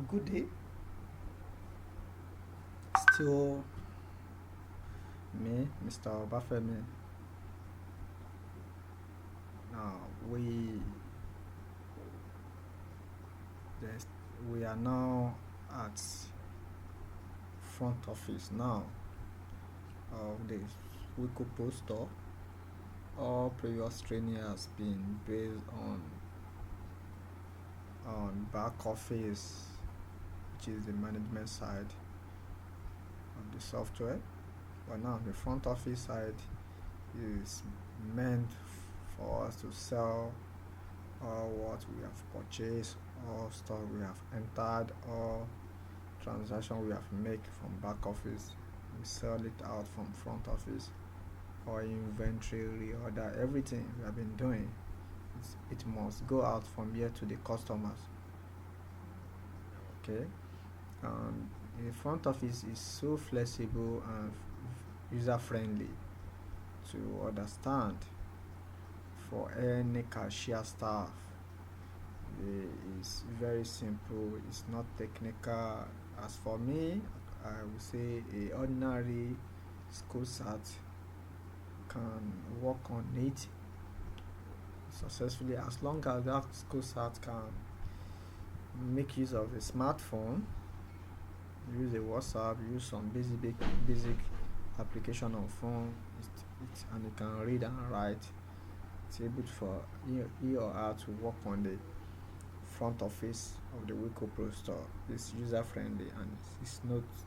Good day. Still me, Mr. Obafemi. Now there's, we are now at front office now of the Wilco ProStore. All previous training has been based on back office, which is the management side of the software. But now the front office side is meant for us to sell all what we have purchased, all stock we have entered, all transaction we have made from back office. We sell it out from front office, or inventory reorder, everything we have been doing. It must go out from here to the customers. Okay, the front office is so flexible and user friendly to understand for any cashier staff. It's very simple, it's not technical. As for me, I would say a ordinary school sat can work on it successfully, as long as that school sat can make use of a smartphone, use a WhatsApp, use some basic application on phone, and it can read and write. It's able for he or her to work on the front office of the Wilco ProStore. It's user friendly and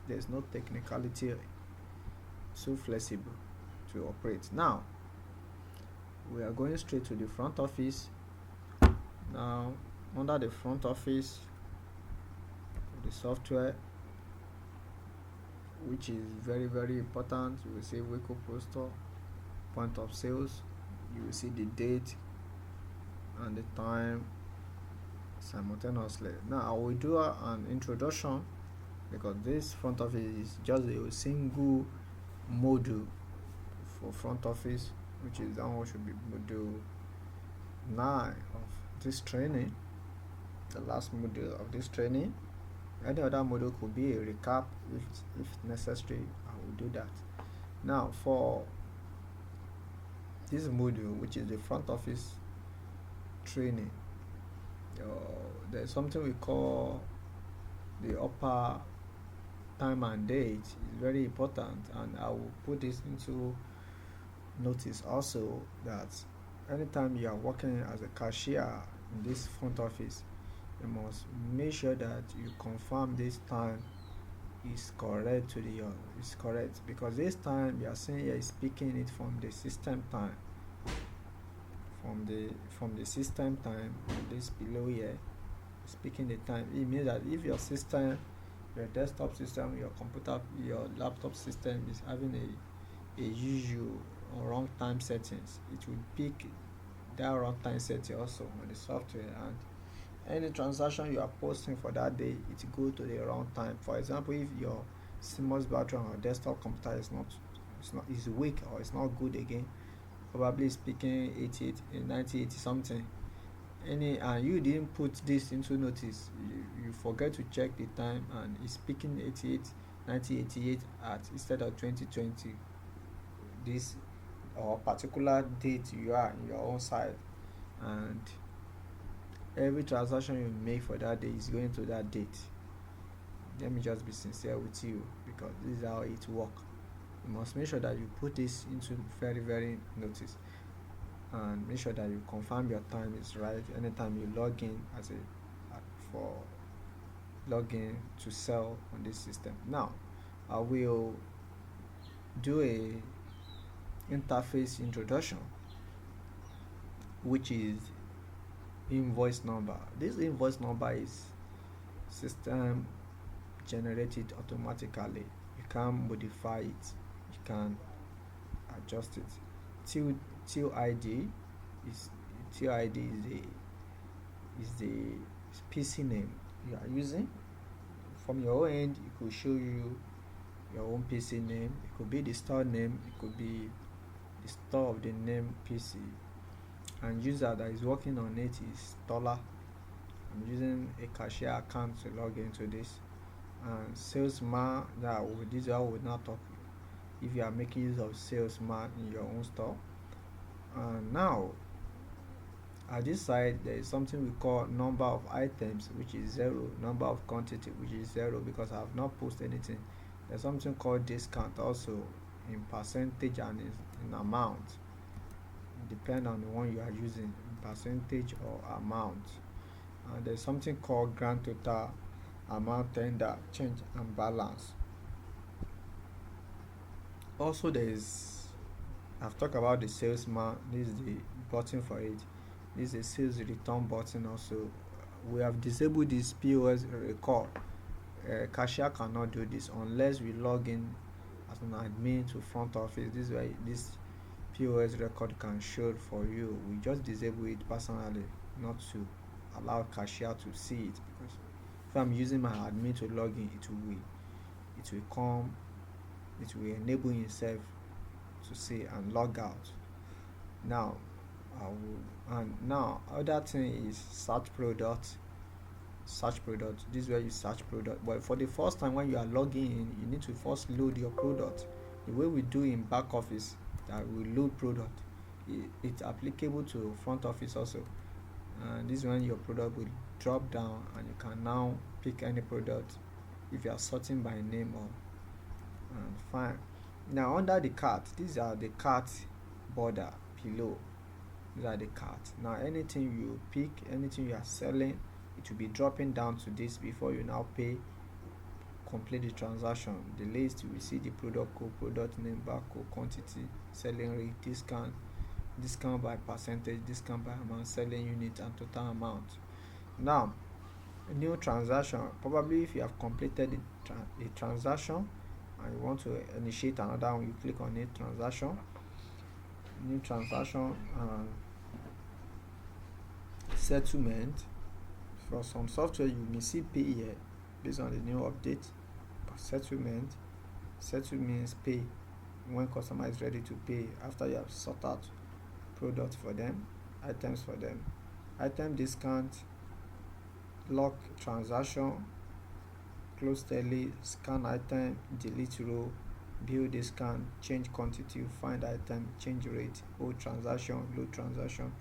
there's no technicality, so flexible to operate. Now we are going straight to the front office. Now under the front office of the software, which is very important, you will see Wilco ProStore, point of sales. You will see the date and the time simultaneously. Now I will do an introduction, because this front office is just a single module for front office, which is that one should be module 9 of this training, the last module of this training. Any other module could be a recap if necessary. I will do that. Now for this module, which is the front office training, there's something we call the upper time and date. It's very important, and I will put this into notice also, that anytime you are working as a cashier in this front office, you must make sure that you confirm this time is correct is correct, because this time you are saying here is speaking it from the system time, from the system time. This below here, speaking the time. It means that if your system, your desktop system, your computer, your laptop system is having a usual or wrong time settings, it will pick that wrong time setting also on the software, and any transaction you are posting for that day, it go to the wrong time. For example, if your CMOS battery on your desktop computer is weak, or it's not good again, probably speaking 9080 something, and you didn't put this into notice, you forget to check the time, and it's speaking 9088 at instead of 2020, this or particular date you are in your own side, and every transaction you make for that day is going to that date. Let me just be sincere with you, because this is how it works. You must make sure that you put this into very notice, and make sure that you confirm your time is right anytime you log in for login to sell on this system. Now I will do a interface introduction, which is invoice number. This invoice number is system generated automatically. You can modify it, you can adjust it. Till ID is the PC name you are using. From your own end, it could show you your own PC name. It could be the store name, it could be the store of the name PC, and user that is working on it is Tola. I'm using a cashier account to log into this. And salesman, this is how we now talk if you are making use of salesman in your own store. And now at this side there is something we call number of items, which is 0, number of quantity, which is 0, because I have not posted anything. There's something called discount also, in percentage and in amount, depend on the one you are using, percentage or amount. And there's something called grand total, amount, tender, change, and balance. Also I've talked about the salesman. This is the button for it. This is a sales return button also. We have disabled this POS record. Cashier cannot do this unless we log in as an admin to front office. This is why this POS record can show for you. We just disable it personally, not to allow cashier to see it, because if I'm using my admin to log in, it will enable himself to see and log out. Now other thing is search product. This is where you search product, but for the first time when you are logging in, you need to first load your product. The way we do in back office, that we load product, it's applicable to front office also. And this is when your product will drop down and you can now pick any product if you are sorting by name or and fine. Now under the cart, these are the cart border below. These are the cart. Now anything you pick, anything you are selling, it will be dropping down to this before you now pay, complete the transaction. The list, you will see the product code, product name, barcode, quantity, selling rate, discount by percentage, discount by amount, selling unit, and total amount. Now a new transaction, probably if you have completed a transaction and you want to initiate another one, you click on new transaction, settlement. For some software you may see pay here based on the new update, but settlement means pay when customer is ready to pay after you have sought out products for them, items for them. Item discount, lock transaction, close tally, scan item, delete row, bill discount, change quantity, find item, change rate, hold transaction, load transaction,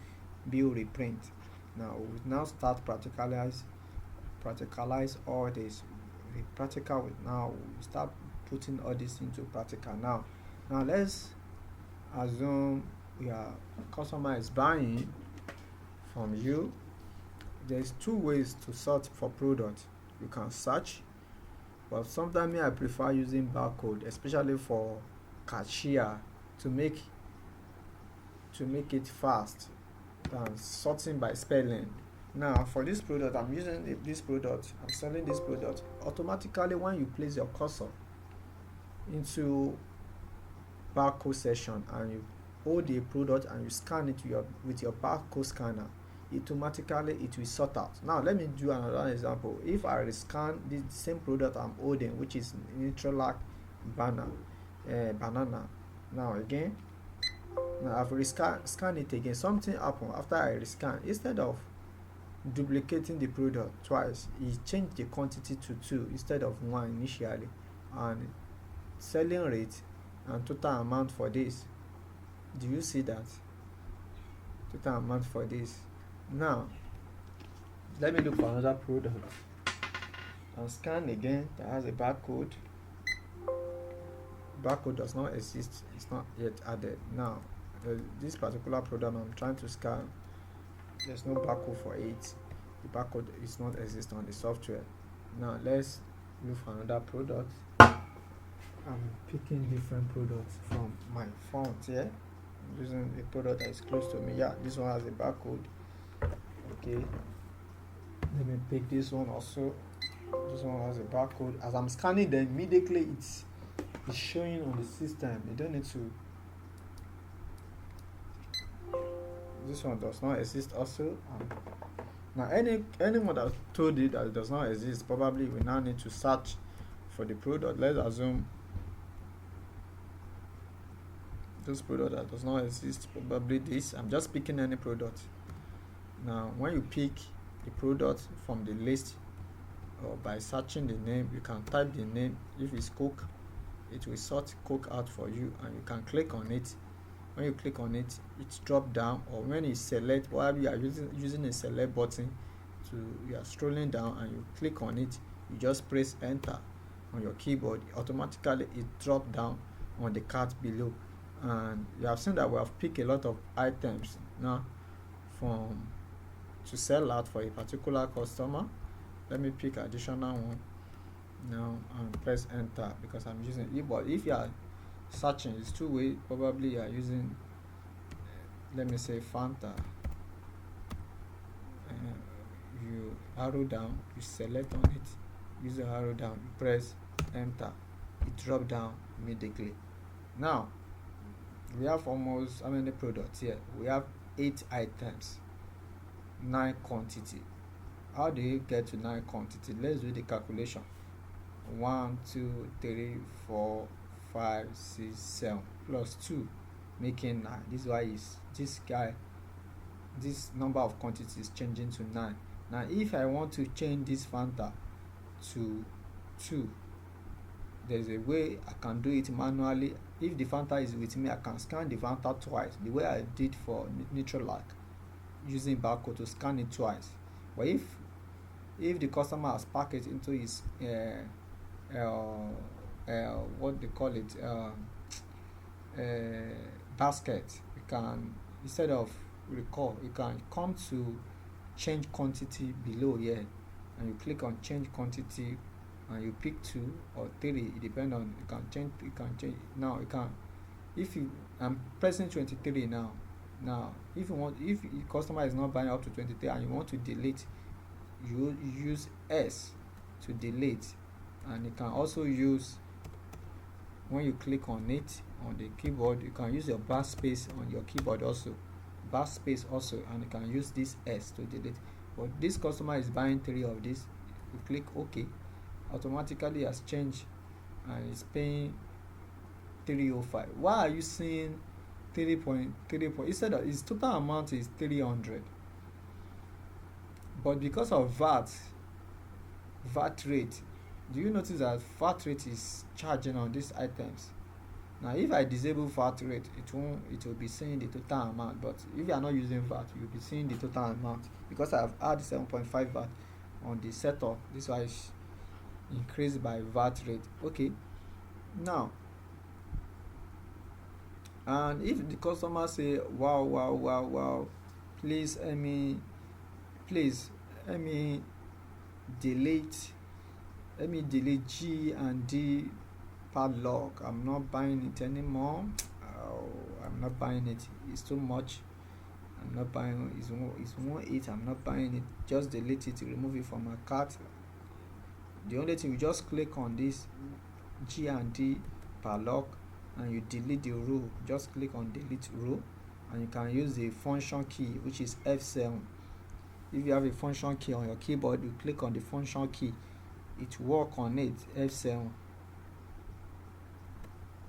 bill reprint. Now we now start practicalize all this. The practical will now start putting all this into practical. Now let's assume your customer is buying from you. There's two ways to sort for product. You can search, but sometimes I prefer using barcode, especially for cashier, to make it fast than sorting by spelling. Now for this product, I'm using this product, I'm selling this product. Automatically when you place your cursor into barcode section and you hold the product and you scan it with your barcode scanner, automatically it will sort out. Now let me do another example. If I scan the same product I'm holding, which is Nutrolac banana. Now I've scanned it again. Something happened after I rescan. Instead of duplicating the product twice, it changed the quantity to 2 instead of 1 initially, and selling rate and total amount for this. Do you see that? Total amount for this. Now let me look for another product and scan again. That has a barcode. Barcode does not exist, it's not yet added. Now this particular product I'm trying to scan, there's no barcode for it. The barcode is not exist on the software. Now let's look for another product. I'm picking different products from my font here. I'm using a product that is close to me. Yeah, this one has a barcode. Okay, let me pick this one also. This one has a barcode. As I'm scanning them, immediately it's showing on the system. You don't need to. This one does not exist also. Now anyone that told you that it does not exist, probably we now need to search for the product. Let's assume this product that does not exist, probably this. I'm just picking any product. Now when you pick, the product from the list, or by searching the name. You can type the name. If it's Coke, it will sort Coke out for you, and you can click on it. When you click on it, it drop down, or when you select, while you are using a select button, you are scrolling down and you click on it, you just press enter on your keyboard, automatically it drop down on the cart below. And you have seen that we have picked a lot of items now from to sell out for a particular customer. Let me pick additional one now and press enter because I'm using it. But if you are searching, it's two way. Probably you are using, let me say, Fanta. You arrow down, you select on it, use the arrow down, you press enter, it drop down immediately. Now we have almost, how many products here? We have 8 items, 9 quantity. How do you get to 9 quantity? Let's do the calculation. 1 2 3 4 5 6 7 plus 2 making 9. This is why this number of quantities is changing to 9. Now if I want to change this Fanta to 2, there's a way I can do it manually. If the Fanta is with me, I can scan the Fanta twice, the way I did for Neutralac, using barcode to scan it twice. But if the customer has packed it into his what they call it, basket, you can, instead of recall, you can come to change quantity below here, and you click on change quantity, and you pick 2 or 3. It depends on, you can change now. You can, if you, I'm pressing 23 now. If the customer is not buying up to 23 and you want to delete, you use S to delete. And you can also use, when you click on it on the keyboard, you can use your backspace on your keyboard also, and you can use this S to delete. But this customer is buying 3 of this. You click OK, automatically has changed and is paying 305. Why are you seeing 3.3 instead of his total amount is 300? But because of VAT rate, do you notice that VAT rate is charging on these items? Now if I disable VAT rate, it will be saying the total amount. But if you are not using VAT, you'll be seeing the total amount, because I've added 7.5 VAT on the setup. This why it's increased by VAT rate. Okay, now, and if the customer say wow, please let me delete G and D padlock, I'm not buying it anymore. I'm not buying it, it's too much, I'm not buying it. It's 1.8, I'm not buying it, just delete it, remove it from my cart. The only thing, you just click on this G and D padlock and you delete the row. Just click on delete row, and you can use the function key, which is F7. If you have a function key on your keyboard, you click on the function key, it work on it, F7.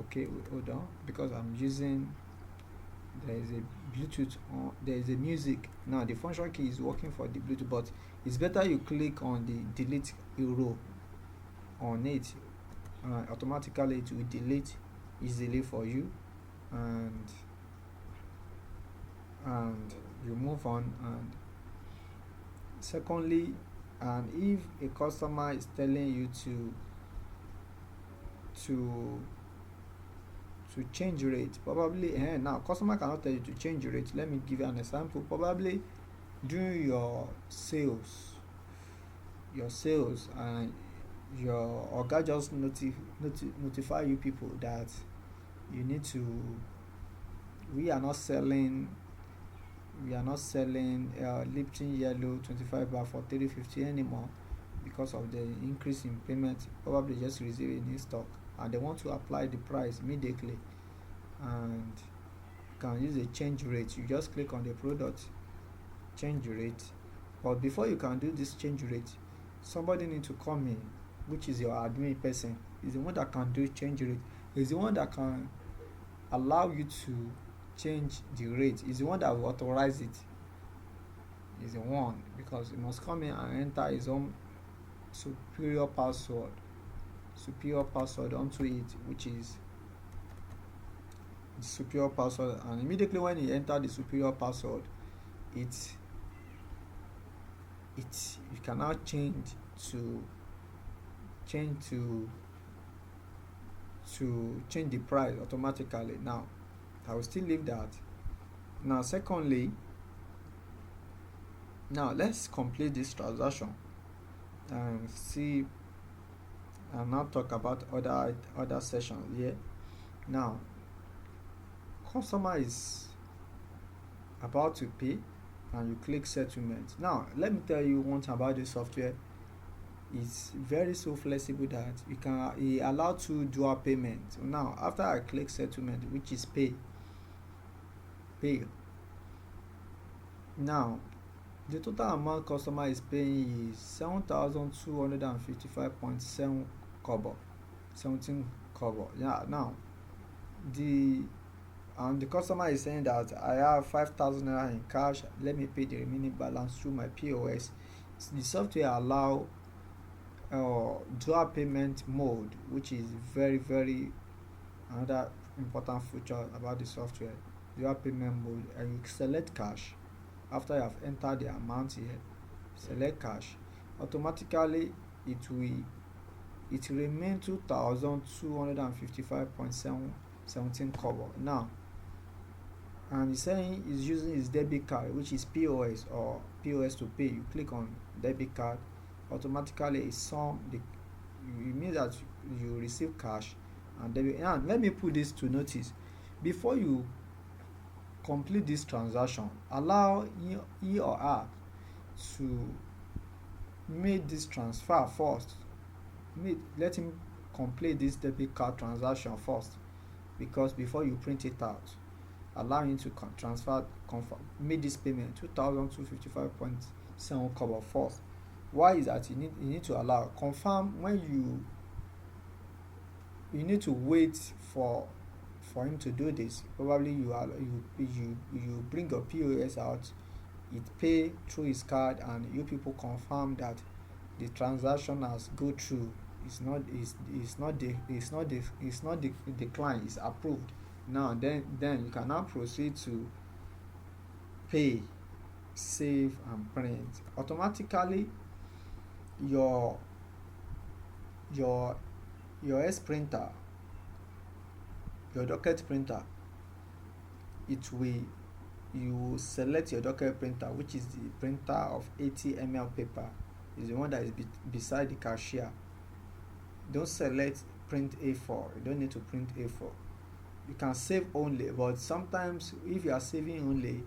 Okay, hold on, because I'm using, there is a Bluetooth on, there is a music. Now the function key is working for the Bluetooth, but it's better you click on the delete row on it, automatically it will delete easily for you, and you move on. And secondly, and if a customer is telling you to change rate, probably now customer cannot tell you to change rate. Let me give you an example. Probably during your sales, and your oga just notify you people that you need to, we are not selling Lipton yellow 25 bar for 350 anymore because of the increase in payment. Probably just receive it in stock, and they want to apply the price immediately, and you can use a change rate. You just click on the product change rate. But before you can do this change rate, somebody need to come in, which is your admin person. Is the one that can do change rate, is the one that can allow you to change the rate, is the one that will authorize it. is a 1 because he must come in and enter his own superior password onto it, which is the superior password, and immediately when he enter the superior password, it you can now change the price automatically. Now I will still leave that. Now secondly, now let's complete this transaction and see and now talk about other sessions here. Now customer is about to pay and you click settlement. Now let me tell you one thing about this software. It's very so flexible that it allows to dual payment. Now after I click settlement, which is pay, now the total amount customer is paying is 7,255.7 kobo, 17 kobo. Yeah, now the customer is saying that I have 5,000 naira in cash, let me pay the remaining balance through my POS. The software allow dual payment mode, which is very another important feature about the software. Dual payment mode, and you select cash. After you have entered the amount here, select cash, automatically it will remain 2,255.17 kobo. Now, and he's saying he's using his debit card, which is POS or POS to pay. You click on debit card, automatically it means that you receive cash and debit. And let me put this to notice: before you complete this transaction, allow he or her to make this transfer first. Let him complete this debit card transaction first, because before you print it out, allow him to make this payment 2,255.7 kobo first. Why is that? You need to allow confirm. When you need to wait for him to do this. Probably you bring your POS out, it pay through his card, and you people confirm that the transaction has go through. It's not declined, it's approved. Now then you can now proceed to pay, save and print. Automatically your S printer, your docket printer, you select your docket printer, which is the printer of 80 ml paper, is the one that is beside the cashier. Don't select print A4. You don't need to print A4. You can save only, but sometimes if you are saving only,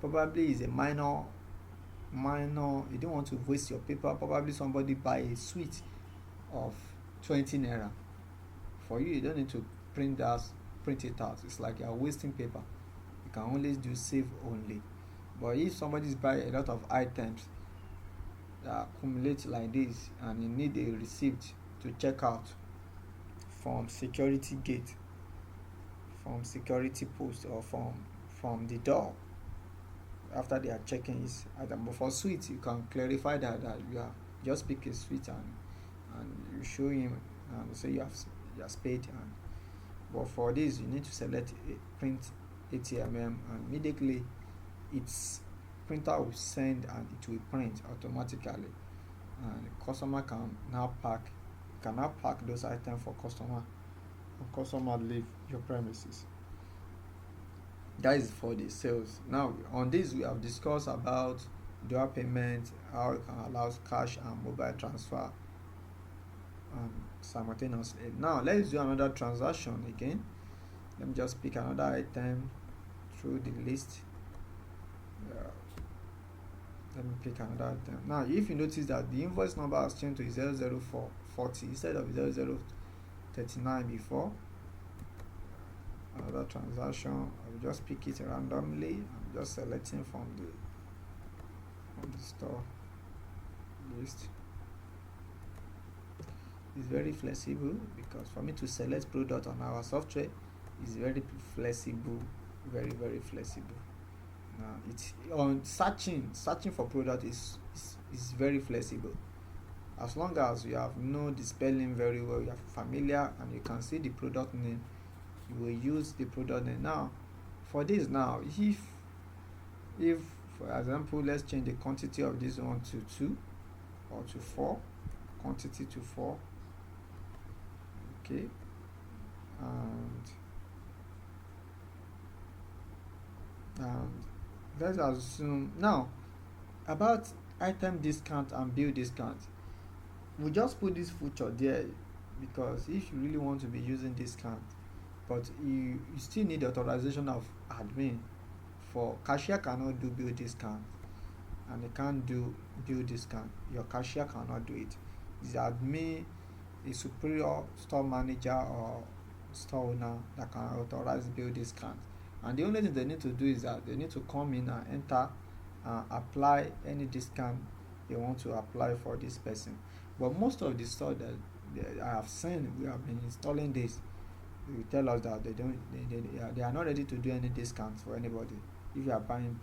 probably is a minor, you don't want to waste your paper. Probably somebody buy a suite of 20 naira for you. You don't need to print it out. It's like you are wasting paper. You can always do save only. But if somebody is buying a lot of items that accumulate like this, and you need a receipt to check out from security gate, from security post, or from the door after they are checking his item. But for suite, you can clarify that you are just pick a suite and you show him and say you have paid. But for this, you need to select print 80 mm, and immediately its printer will send and it will print automatically, and the customer can now pack those items for customer, and customer leave your premises. That is for the sales. Now on this, we have discussed about dual payment, how it can allow cash and mobile transfer simultaneously. Now let's do another transaction again. Let me just pick another item through the list. Let me pick another item. Now if you notice that the invoice number has changed to 00440 instead of 0039 before. Another transaction, I will just pick it randomly. I'm just selecting from the store list. It's very flexible, because for me to select product on our software is very flexible, very flexible. It's on searching for product is very flexible. As long as you have know the spelling very well, you are familiar and you can see the product name, you will use the product name. Now for this, now if for example, let's change the quantity of this one to 2 or to 4, quantity to 4, okay, and let's assume now about item discount and bill discount. We just put this feature there because if you really want to be using discount, but you still need authorization of admin. For cashier cannot do bill discount and they can't do bill discount. Your cashier cannot do it. It's admin, a superior store manager or store owner that can authorize bill discount. And the only thing they need to do is that they need to come in and enter and apply any discount they want to apply for this person. But most of the store that I have seen, we have been installing this, they tell us that they are not ready to do any discounts for anybody. If you are buying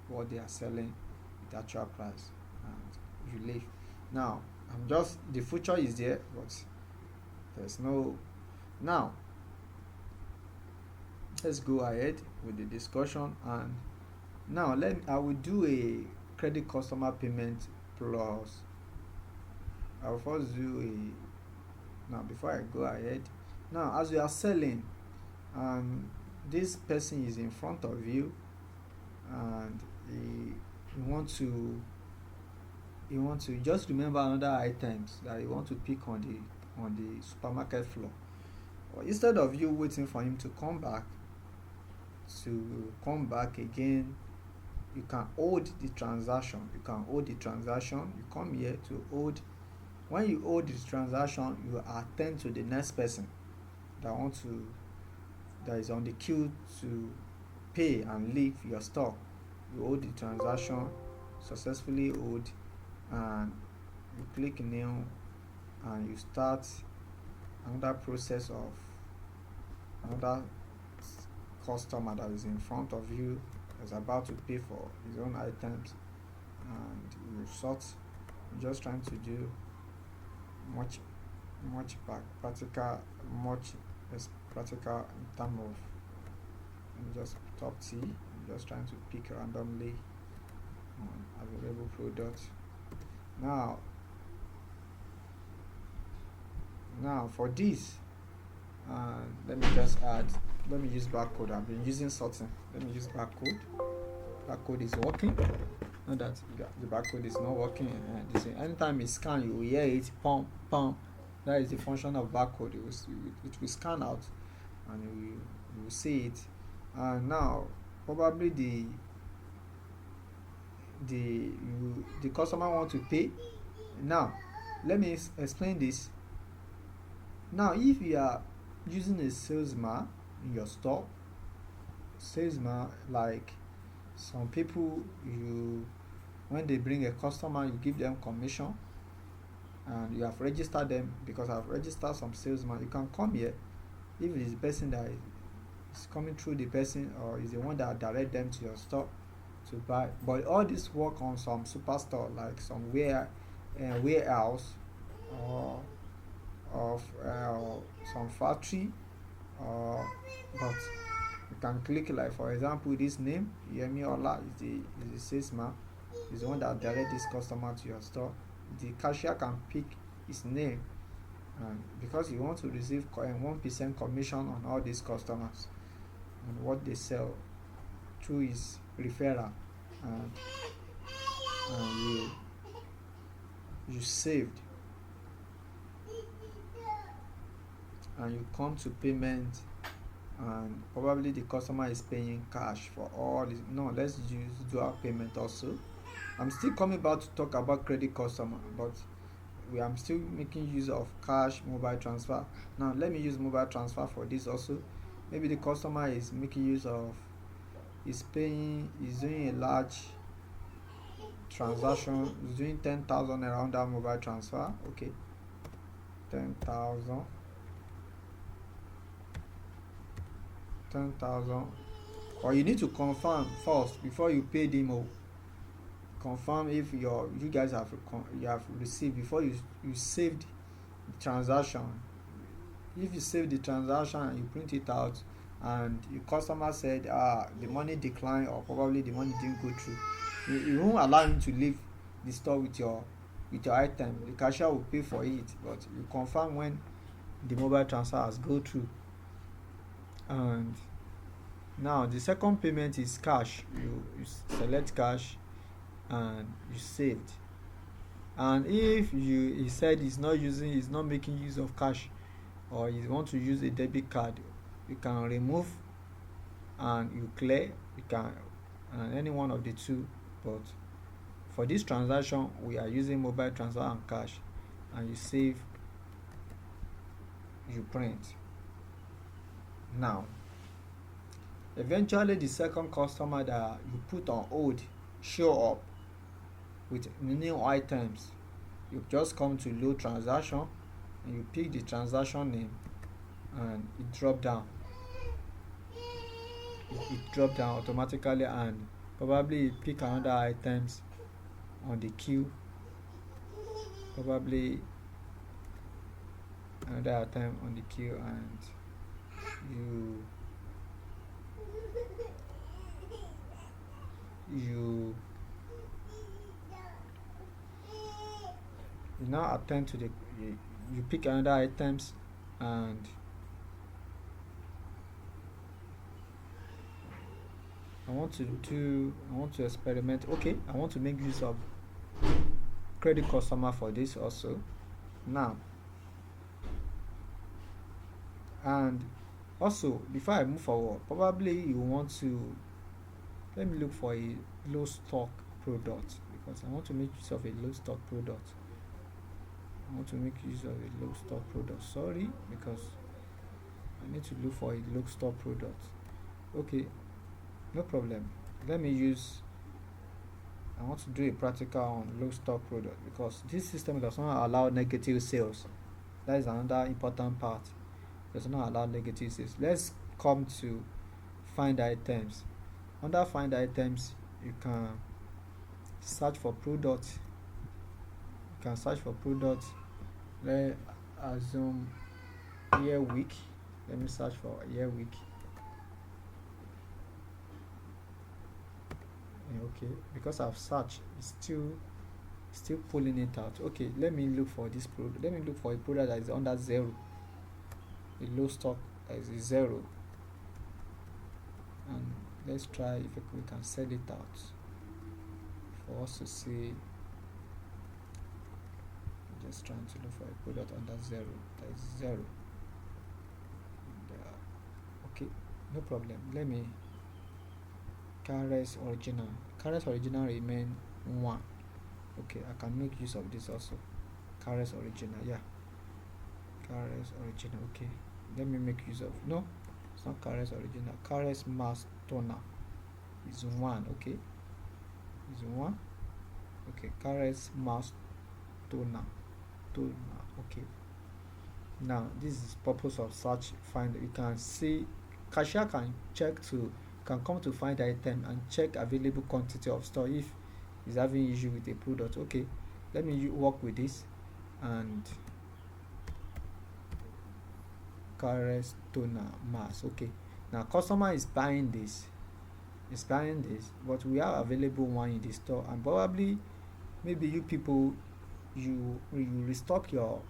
what they are selling with actual price and you leave. Now I'm just, the future is there, but there's no. Now let's go ahead with the discussion, and now I will do a credit customer payment plus. I will first do a, now before I go ahead, now as you are selling and this person is in front of you and you want to just remember another items that you want to pick on the supermarket floor, or instead of you waiting for him to come back again, you can hold the transaction. You come here to hold. When you hold the transaction, you attend to the next person that is on the queue to pay and leave your store. You hold the transaction, successfully hold, and you click new, and you start another process of another customer that is in front of you, is about to pay for his own items, and you sort. You're just trying to do much practical in terms of just top T. I'm just trying to pick randomly available products. Now for this, let me use barcode. I've been using sorting. Let me use barcode. Barcode is working. Not that the barcode is not working. Anytime you scan, you will hear it pump. That is the function of barcode. It will scan out and you will see it. And now probably the customer want to pay. Now let me explain this. Now if you are using a salesman in your store, like some people, when they bring a customer, you give them commission, and you have registered them, because I've registered some salesman. You can come here if it is the person that is coming through the person, or is the one that direct them to your store to buy. But all this work on some superstore, like some warehouse or some factory, but you can click, like for example this name, Yemiola is the salesman, is the one that direct this customer to your store. The cashier can pick his name, and because you want to receive 1% commission on all these customers and what they sell through his referral, and you saved, and you come to payment, and probably the customer is paying cash for all this. No, let's use dual payment also. I'm still coming back to talk about credit customer, but I'm still making use of cash, mobile transfer. Now let me use mobile transfer for this also. Maybe the customer is making use of, is doing a large transaction, is doing 10,000 around that mobile transfer. Okay, 10,000 or you need to confirm first before you pay them. Or confirm if you guys you have received before you saved the transaction. If you save the transaction and you print it out and your customer said the money declined or probably the money didn't go through, you won't allow him to leave the store with your item. The cashier will pay for it, but you confirm when the mobile transfer has go through. And now the second payment is cash. You select cash and you saved. And if he said he's not making use of cash, or you want to use a debit card, you can remove and you clear. You can any one of the two, but for this transaction we are using mobile transfer and cash. And you save, you print. Now eventually the second customer that you put on hold show up with new items. You just come to load transaction and you pick the transaction name and it drop down automatically, and probably pick another items on the queue, probably another item on the queue, and you now attend to you pick another items. And I want to experiment. Okay, I want to make use of credit customer for this also now. And also, before I move forward, probably you want to let me look for a low stock product, because I want to make use of a low stock product. Sorry, because I need to look for a low stock product. Okay, no problem. I want to do a practical on low stock product, because this system does not allow negative sales. That is another important part. It does not allow negative sales. Let's come to find items. Under find items, you can search for product. Let's assume year week. Let me search for year week. Okay, because I've searched, it's still pulling it out. Okay, let me look for this product. Let me look for a product that is under 0. A low stock is 0. And let's try if we can sell it out for us to see. Just trying to look for a product under 0. That is 0. And, okay, no problem. Let me Carres original remain 1. Okay, I can make use of this also. Carres original, yeah. Carres original, okay. Let me make use of, no, it's not Carres original. Carres mass toner is 1, okay. Is 1. Okay, Carres mass toner, okay. Now this is purpose of search find. You can see cashier can come to find item and check available quantity of store if he's having issue with a product. Okay, let me work with this and Carres toner mass. Okay, now customer is buying this, but we have available one in the store, and probably maybe you people you restock you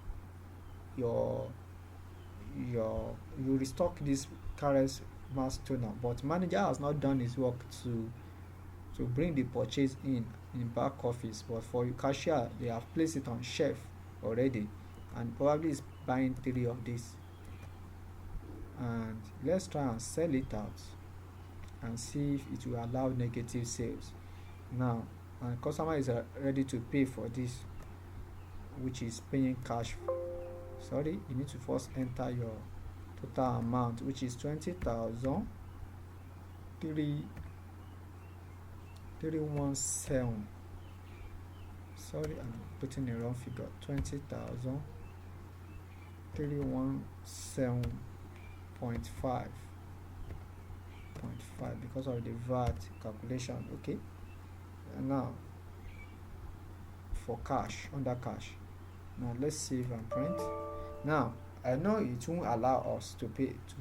restock this Carres mass toner, but manager has not done his work to bring the purchase in back office. But for your cashier, they have placed it on shelf already, and probably is buying 3 of this. And let's try and sell it out and see if it will allow negative sales. Now, and customer is ready to pay for this, which is paying cash. Sorry, you need to first enter your total amount, which is 20,000 317. Sorry, I'm putting the wrong figure. 20,000 317.5. 1.5 because of the VAT calculation. Okay, and now for cash, under cash, now let's save and print. Now I know it won't allow us to pay to.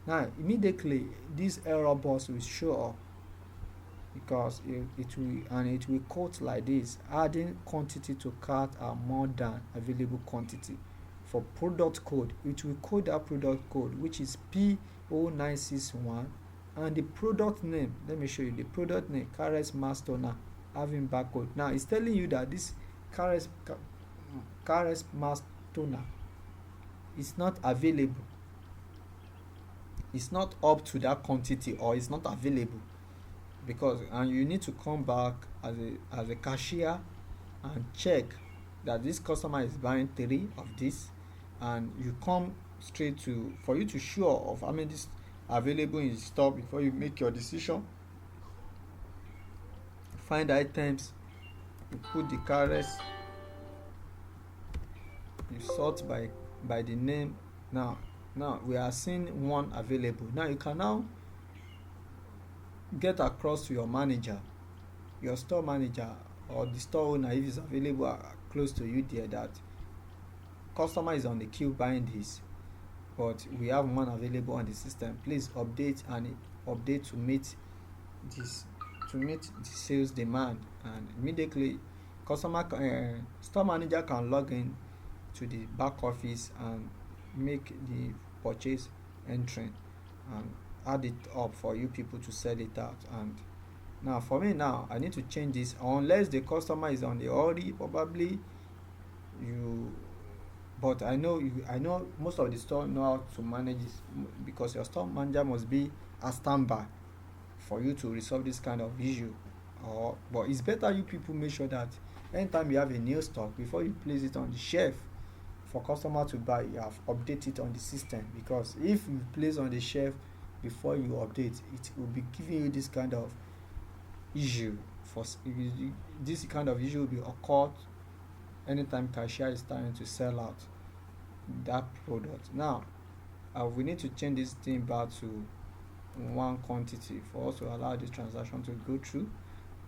Now immediately this error box will show up because it will quote like this: adding quantity to cart are more than available quantity. For product code, it will code that product code, which is P0961, and the product name, let me show you the product name, Caress Mass Toner, having barcode. Now it's telling you that this Caress Mass Toner is not available, it's not up to that quantity, or it's not available, because and you need to come back as a cashier and check that this customer is buying 3 of this, and you come straight to, for you to sure of how many is available in stock before you make your decision. Find items, you put the Caress, you sort by the name. Now we are seeing one available. Now you can now get across to your manager, your store manager, or the store owner, if it's available close to you there, that customer is on the queue buying this, but we have one available on the system. Please update to meet the sales demand. And immediately store manager can log in to the back office and make the purchase entry and add it up for you people to sell it out. And now for me, now I need to change this, unless the customer is on the hurry, probably but I know most of the store know how to manage this, because your store manager must be a standby for you to resolve this kind of issue. But it's better you people make sure that anytime you have a new stock, before you place it on the shelf for customer to buy, you have updated it on the system, because if you place on the shelf before you update, it will be giving you this kind of issue. This kind of issue will be occurred anytime cashier is trying to sell out that product. Now we need to change this thing back to one quantity for us to allow this transaction to go through.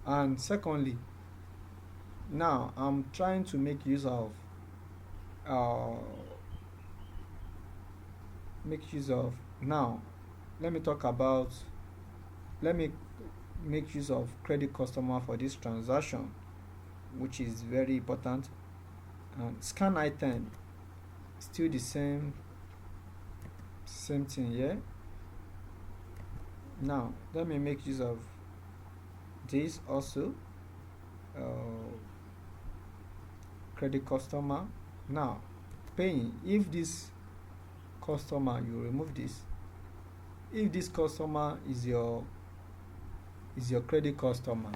And secondly, now I'm trying to make use of now let me make use of credit customer for this transaction, which is very important. And scan item, still the same thing here. Now let me make use of this also, credit customer. Now paying, if this customer, you remove this, if this customer is your credit customer,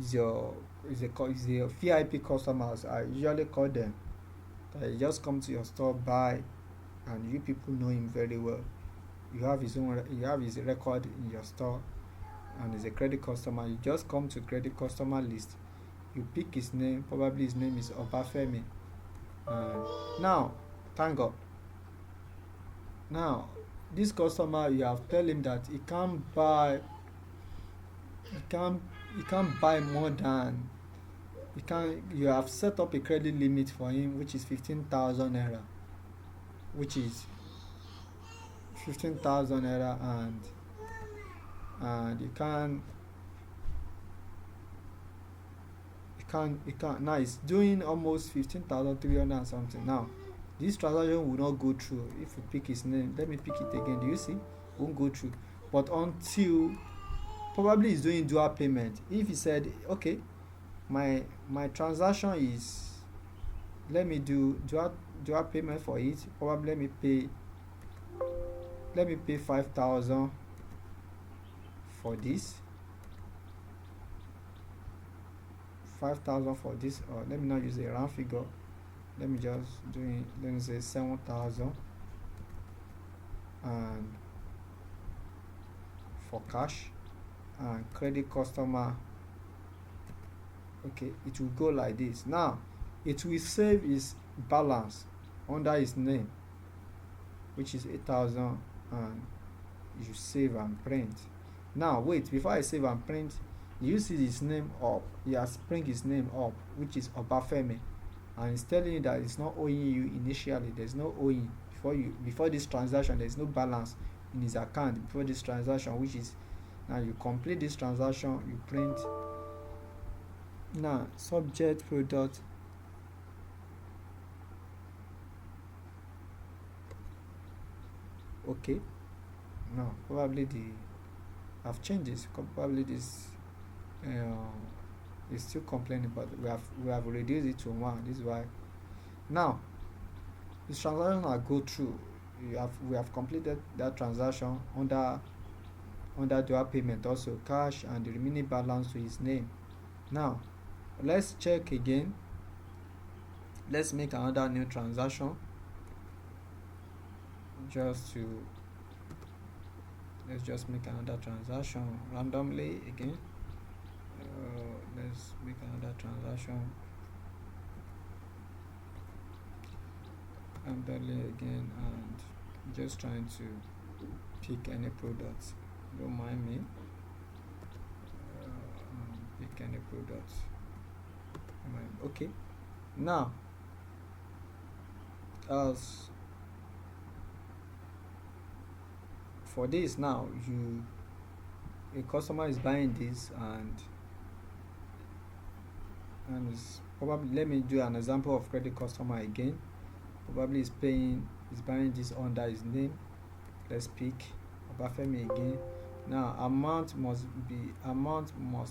is a VIP customers, I usually call them, that he just come to your store, buy, and you people know him very well. You have his record in your store, and he's a credit customer. You just come to credit customer list, you pick his name, probably his name is Obafemi. Now thank God, now this customer, you have tell him that he can't buy more than you have set up a credit limit for him, which is 15,000 naira, and you can't now it's doing almost 15,300 and something. Now this transaction will not go through if you pick his name. Let me pick it again. Do you see? Won't go through. But until probably he's doing dual payment. If he said, okay, my transaction is, let me do dual payment for it, probably let me pay 5,000 for this, 5,000 for this, or let me not use a round figure, let me just let me say 7,000, and for cash, and credit customer, okay, it will go like this. Now it will save his balance under his name, which is 8,000, and you save and print. Now wait, before I save and print, you see his name up. He has bring his name up, which is Obafemi, and it's telling you that it's not owing you initially. There's no owing before this transaction. There's no balance in his account before this transaction, which is now you complete this transaction, you print. Now subject product. Okay. Now probably I've changed this. Probably this is still complaining, but we have reduced it to 1. This is why. Now this transaction I go through. We have completed that transaction under dual payment, also cash and the remaining balance to his name. Now let's check again. Let's make another new transaction. Let's just make another transaction randomly again. Let's make another transaction randomly again, and just trying to pick any products. Don't mind me. Pick any products. Okay. Now, as for this, now a customer is buying this, and it's probably, let me do an example of credit customer again. Probably is buying this under his name. Let's pick Obafemi again. Now amount must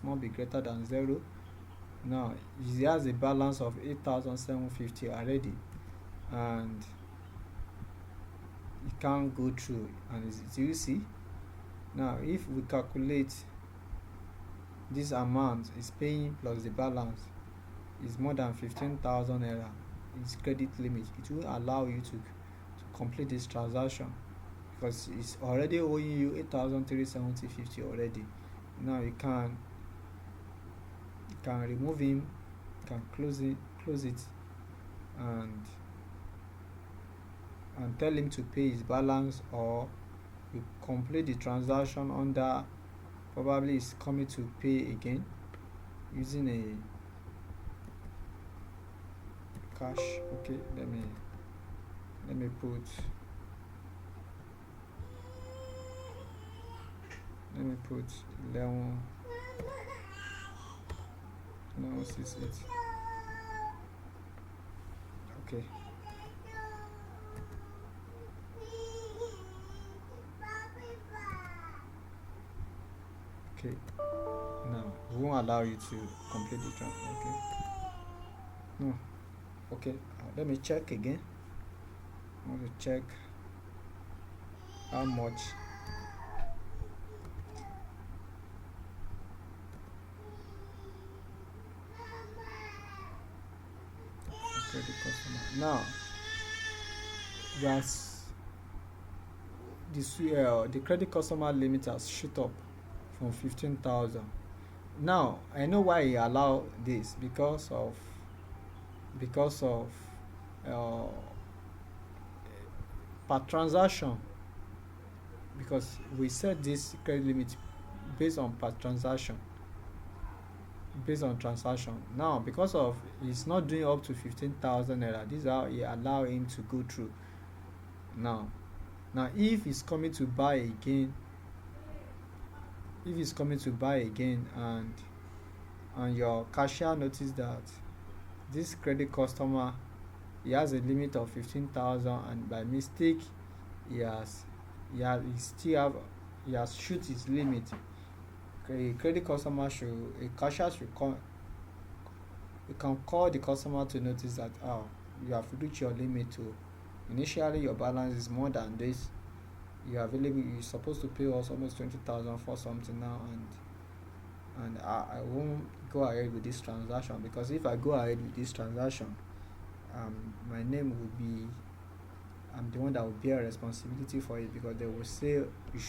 not be greater than 0. Now he has a balance of 8,750 already, and it can't go through, and you see. Now if we calculate this amount is paying plus the balance is more than 15,000 naira, its credit limit, it will allow you to complete this transaction, because it's already owing you 8,370.50 already. Now you can remove him, you can close it, and tell him to pay his balance, or you complete the transaction under, probably is coming to pay again using a cash. Okay, let me put 1168. Okay. Okay. Now we won't allow you to complete the transaction. Okay. No. Okay. Let me check again. I want to check how much. Credit customer. Now, the credit customer limit has shoot up from 15,000. Now I know why he allowed this, because of per transaction, because we set this credit limit based on per transaction, Now because of he's not doing up to 15,000 naira, this is how he allow him to go through. Now if he's coming to buy again, and your cashier notice that this credit customer, he has a limit of 15,000, and by mistake he has shoot his limit, a credit customer a cashier should call. You can call the customer to notice that you have reached your limit to. Initially your balance is more than this. You're supposed to pay us almost 20,000 for something now, and I won't go ahead with this transaction, because if I go ahead with this transaction, my name will be, I'm the one that will bear responsibility for it, because they will say you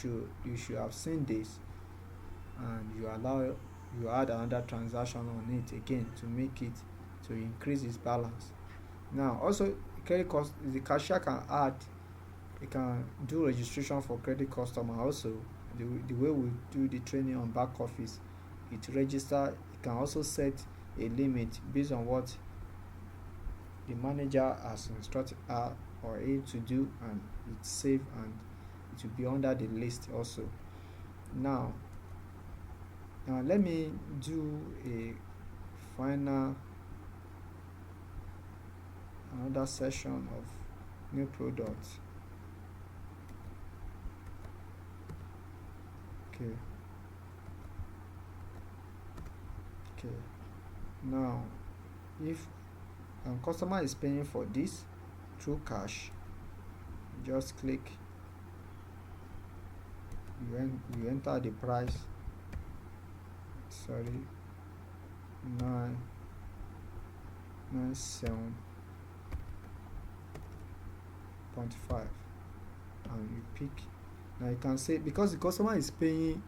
should have seen this, and you add another transaction on it again to increase its balance. Now also the cashier can add You can do registration for credit customer also. The way we do the training on back office, it register. You can also set a limit based on what the manager has instructed her or him to do, and it's safe and it will be under the list also. Now let me do a final another session of new products. Okay. Now if customer is paying for this through cash, just click, you enter the price, 997.5, and you pick. Now you can say, because the customer is paying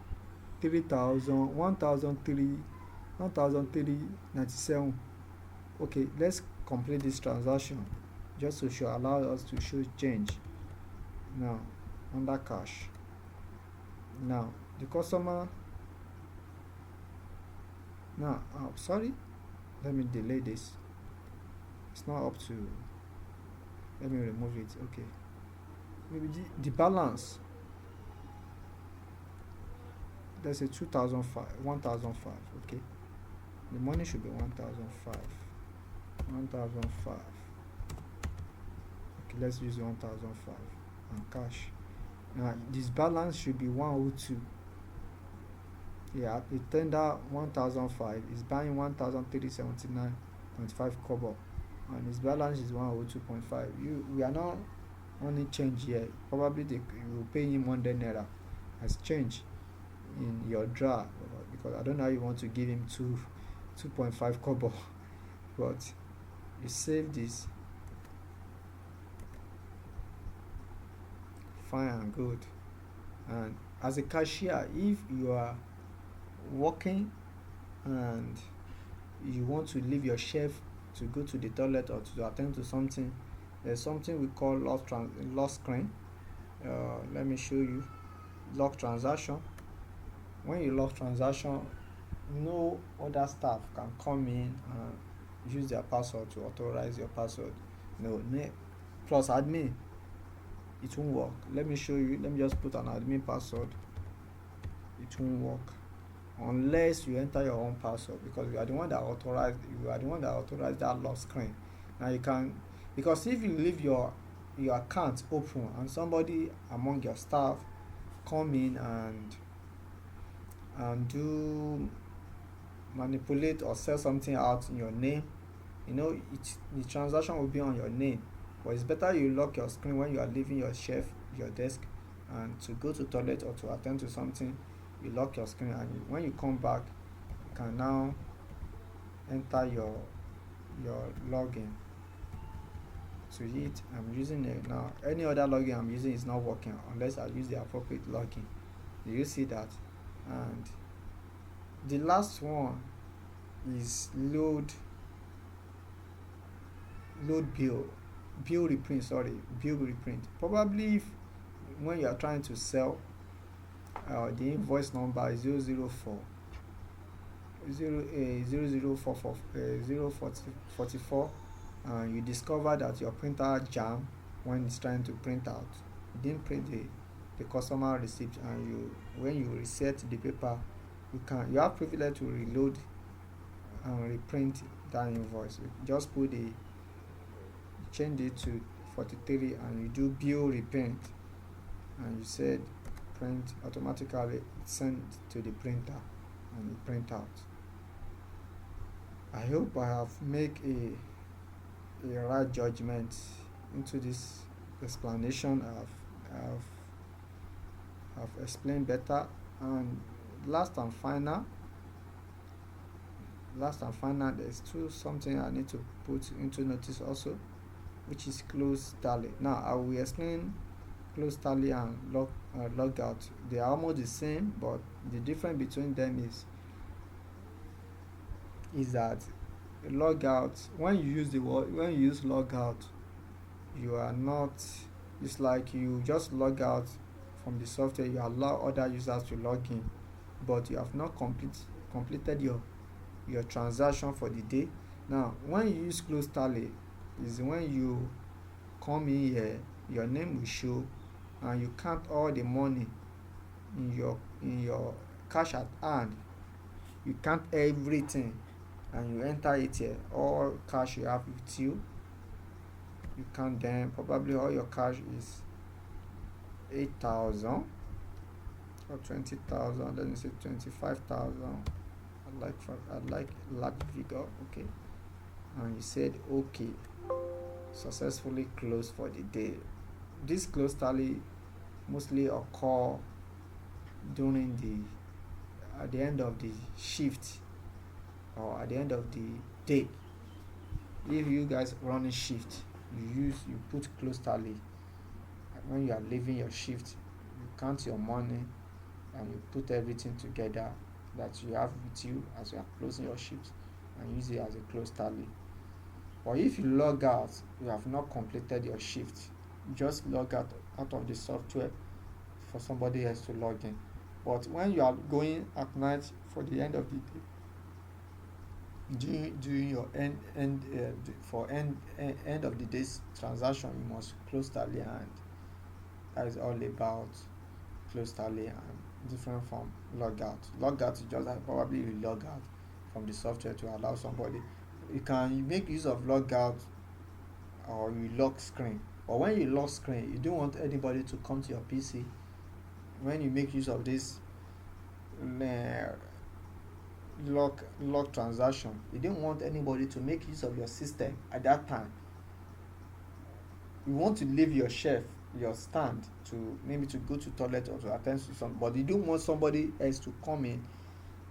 1,397. Okay, let's complete this transaction just to allow us to show change. Now under cash, now the customer, now sorry, let me delay this. It's not up to, let me remove it. Okay, maybe the balance, let's say 1,005. Okay, the money should be 1,005. Okay, let's use 1,005 and cash. Now this balance should be 102. Yeah, the tender 1,005 is buying 1,379.5 kobo, and his balance is 102.5. We are not only change here. Probably you will pay him 100 naira as change in your drawer, because I don't know how you want to give him 2.5 kobo, but you save this, fine and good. And as a cashier, if you are working and you want to leave your shelf to go to the toilet or to attend to something, there's something we call lock screen. Let me show you. Lock transaction. When you lock transaction, no other staff can come in and use their password to authorize your password. No, plus admin, it won't work. Let me show you. Let me just put an admin password. It won't work unless you enter your own password, because you are the one that authorized that lock screen. Now you can, because if you leave your account open and somebody among your staff come in and do manipulate or sell something out in your name, the transaction will be on your name. But it's better you lock your screen when you are leaving your shelf, your desk, and to go to toilet or to attend to something, you lock your screen, and when you come back, you can now enter your login to it. I'm using it now. Any other login I'm using is not working unless I use the appropriate login. Do you see that? And the last one is load bill reprint. Probably when you are trying to sell, the invoice number is 004 044, and you discover that your printer jam when it's trying to print out. You didn't print the customer receipt, and when you reset the paper, you have privilege to reload and reprint that invoice. You just change it to 43 and you do bill reprint, and you said print, automatically send to the printer and you print out. I hope I have made a right judgment into this explanation. I've explained better. And last and final, there's something I need to put into notice also, which is close tally. Now I will explain close tally and logout. They are almost the same, but the difference between them is that logout, when you use logout, you are not It's like you just log out from the software, you allow other users to log in, but you have not completed your transaction for the day. Now when you use close tally is when you come in here, your name will show and you count all the money in your cash at hand. You count everything and you enter it here, all cash you have with you. You count them, probably all your cash is 8,000 or 20,000. Let me say 25,000. I'd like large figure. Okay, and you said okay, successfully closed for the day. This close tally mostly occur during at the end of the shift or at the end of the day. If you guys running shift, you put close tally. When you are leaving your shift, you count your money and you put everything together that you have with you as you are closing your shift and use it as a close tally. Or if you log out, you have not completed your shift, just log out of the software for somebody else to log in. But when you are going at night for the end of the day, during your end of the day's transaction, you must close tally, and that is all about close tally and different from logout. Logout is just like probably you log out from the software to allow somebody. You can make use of logout or you lock screen. But when you lock screen, you don't want anybody to come to your PC. When you make use of this lock transaction, you don't want anybody to make use of your system at that time. You want to leave your shelf, your stand, to maybe to go to toilet or to attend to something, but you don't want somebody else to come in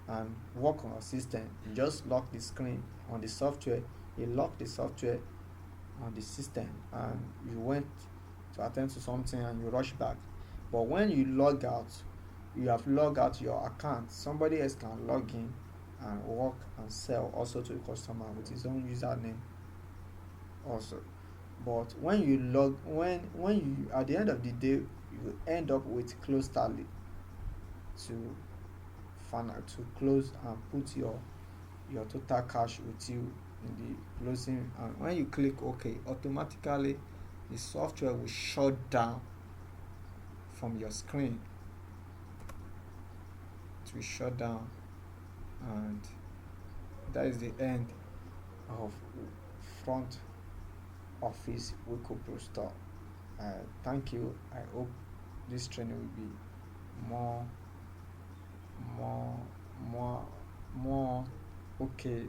and work on your system. You just lock the screen on the software, you lock the software on the system, and you went to attend to something and you rush back. But when you log out, you have logged out your account. Somebody else can log in and work and sell also to the customer with his own username also. But when you at the end of the day, you end up with close tally to close and put your total cash with you in the closing. And when you click OK, automatically the software will shut down from your screen. It will shut down, and that is the end of front office Wilco ProStore. Thank you. I hope this training will be more okay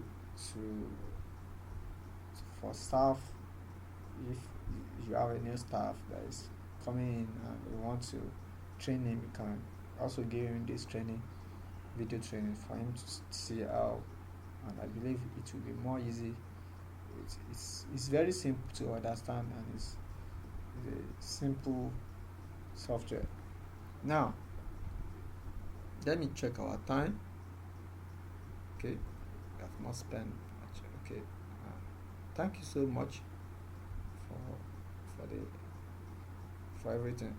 for staff. If you have a new staff that is coming in and you want to train him, you can also give him this video training for him to see how, and I believe it will be more easy. It's very simple to understand, and it's a simple software. Now let me check our time. Okay, we have not spent much. Okay, thank you so much for everything.